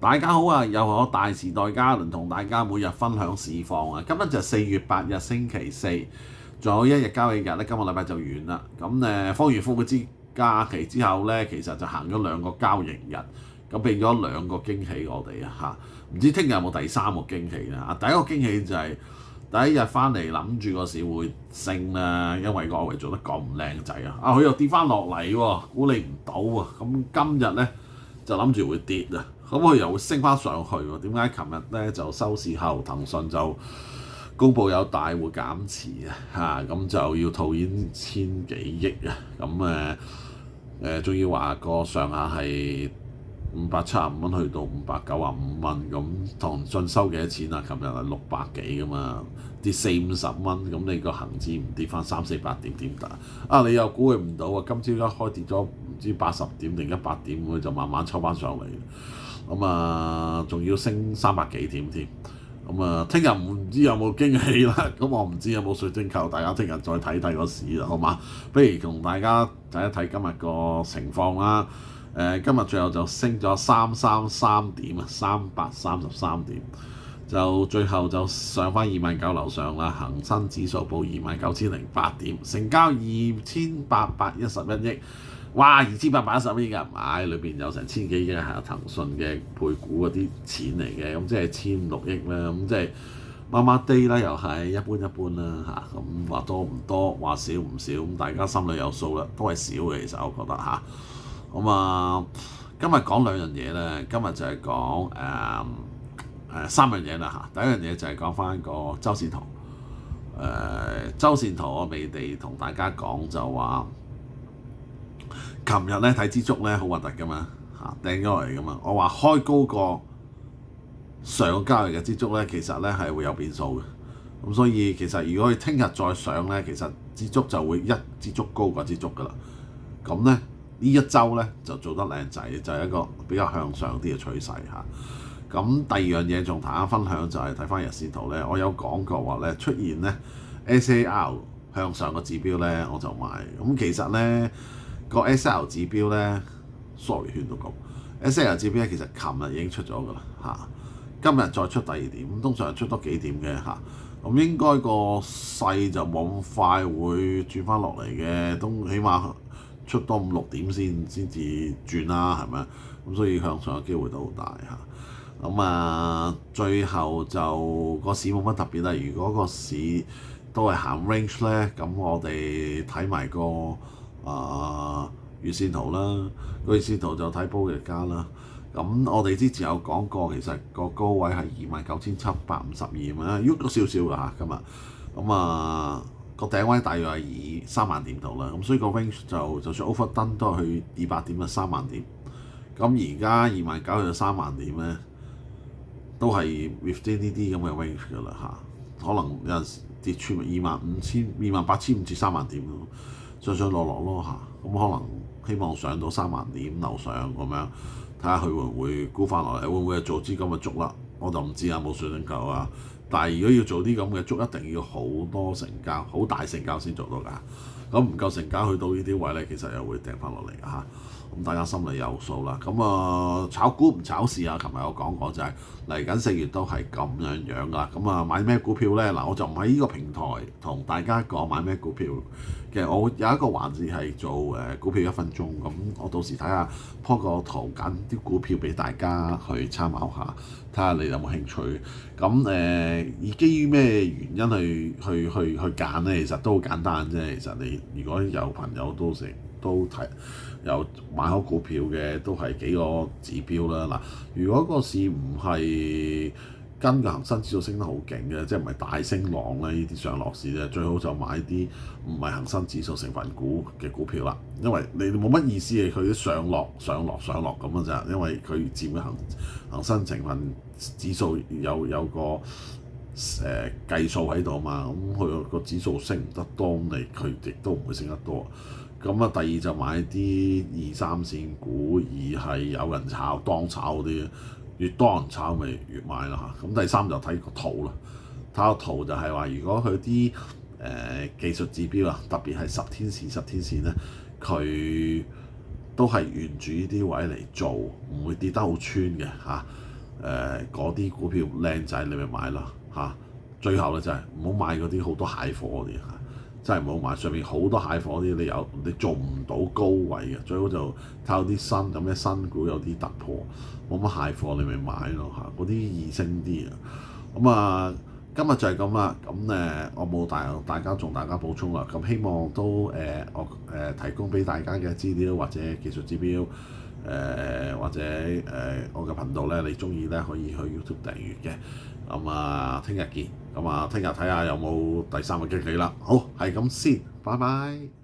大家好啊！又係我大時代加倫同大家每日分享市況啊！今日就4月8日星期四，仲有一日交易日咧，今個禮拜就完啦。咁放完復活節假期之後咧，其實就行咗2個交易日，咁變咗2個驚喜我哋啊嚇！唔知聽日有冇第3個驚喜啦？第一個驚喜就係第一日翻嚟諗住個市會升啦，因為個外圍做得咁靚仔啊！佢又跌翻落嚟喎，估你唔到啊！咁今日咧就諗住會跌啊！咁佢又會升翻上去喎？點解琴日咧就收市後騰訊就公佈有大戶減持啊？咁就要套現千幾億啊！咁仲要話個上限係575蚊去到595蚊，咁騰訊收幾多錢啊？琴日係600幾噶嘛，跌40-50蚊，咁你個恆指唔跌翻300-400點點得啊？你又估佢唔到啊！今朝一開跌咗唔知80點定100點，佢就慢慢抽翻上嚟。咁仲要升300幾點添。咁聽日唔知有冇驚喜啦。咁我唔知有冇水晶球，大家聽日再睇睇個市啦，好嘛？不如同大家睇一睇今日個情況啦。今日最後就升咗333點啊，333點，就最後就上翻29,000樓上啦。恒生指數報29,008點，成交2,811億。哇！2,811億啊，買裏邊有成千幾億係騰訊嘅配股嗰啲錢嚟嘅，咁即係1,500億啦，咁即係麻麻地啦，又係一般啦嚇。咁話多唔多，話少唔少，咁大家心裏有數啦，都係少嘅其實我覺得嚇。今日講2樣嘢咧，今日就係講3樣嘢啦嚇。第一樣嘢就係講翻個周線圖。周線圖我未地同大家講就話。琴日咧睇支竹咧好核突噶嘛嚇，掟咗落嚟噶嘛。我話開高過上個交易嘅支竹咧，其實咧係會有變數嘅。咁所以其實如果佢聽日再上咧，其實支竹就會一支竹高過支竹噶啦。咁咧呢一週咧就做得靚仔，就係一個比較向上啲嘅趨勢嚇。咁第二樣嘢仲同大家分享就係睇翻日線圖咧，我有講過話咧出現咧 SAR 向上嘅指標咧我就買。咁其實咧個 SL 指標咧 ，sorry 圈到咁 SL 指標咧，其實琴日已經出咗㗎啦嚇，今日再出第2點，咁通常出多幾點嘅嚇，咁應該個勢就冇咁快會轉翻落嚟嘅，都起碼出多5-6點先至轉啦，係咪？咁所以向上嘅機會都好大嚇。最後就個市冇乜特別啦。如果個市都係行 range 咧，咁我哋睇埋個月線圖啦，個月線圖就睇波日加啦。咁我哋之前有講過，其實個高位係29,752蚊，喐咗少少㗎嚇今日。個頂位大約係3萬點度啦。咁所以個 range就算 overdone 都係去200點嘅3萬點。咁而家29,000去到3萬點咧，都係 within 呢啲咁嘅 range 㗎啦嚇。可能有陣時跌穿28,500至3萬點咯。上上落落咯嚇，咁可能希望上到3萬點樓上咁樣，睇下佢會唔會沽翻落嚟，會唔會係做啲咁嘅竹啦？我就唔知啊，冇水晶球啊。但係如果要做啲咁嘅竹，一定要好多成交，好大成交先做到㗎。咁唔夠成交去到呢啲位咧，其實又會掟翻落嚟嚇。咁大家心裏有數啦。炒股唔炒市啊，琴日有講過就係嚟緊4月都係咁樣㗎。買咩股票咧？嗱，我就唔喺呢個平台同大家講買咩股票嘅。我有一個環節係做股票1分鐘，咁我到時睇下 po 個圖揀啲股票俾大家去參考下，睇下你有冇興趣。以基於咩原因去揀咧？其實都好簡單啫。其實你如果有朋友都睇有買開股票嘅，都係幾個指標啦。嗱，如果個市唔係跟個恒生指數升得好勁嘅，即係唔係大升浪咧，呢啲上落市咧，最好就買啲唔係恒生指數成分股嘅股票啦。因為你冇乜意思嘅，佢啲上落咁嘅咋，因為佢佔嘅恒生成分指數有個計數喺度嘛。咁佢個指數升唔得多，咁佢亦都唔會升得多。第二就買啲2、3線股，而係有人炒當炒嗰啲，越多人炒咪越買啦嚇。第三就睇個圖啦，睇個圖就係話，如果佢啲技術指標啊，特別係10天線咧，佢都係沿住呢啲位嚟做，唔會跌得好穿嘅嚇。嗰啲股票靚仔你咪買啦嚇。最後咧就係唔好買嗰啲好多蟹貨嗰啲嚇，真係唔好買上面好多蟹貨嗰啲，你做唔到高位嘅，最好就睇啲有咩新股有啲突破，冇乜蟹貨你咪買咯嚇，嗰啲易升啲啊。咁啊，今日就係咁啦。咁我冇大家補充啦。咁希望都我提供俾大家嘅資料或者技術指標，或者我嘅頻道咧，你中意咧可以去 YouTube 訂閱嘅。咁啊，聽日見。咁啊，聽日睇下有冇第三個驚喜啦。好，係咁先，拜拜。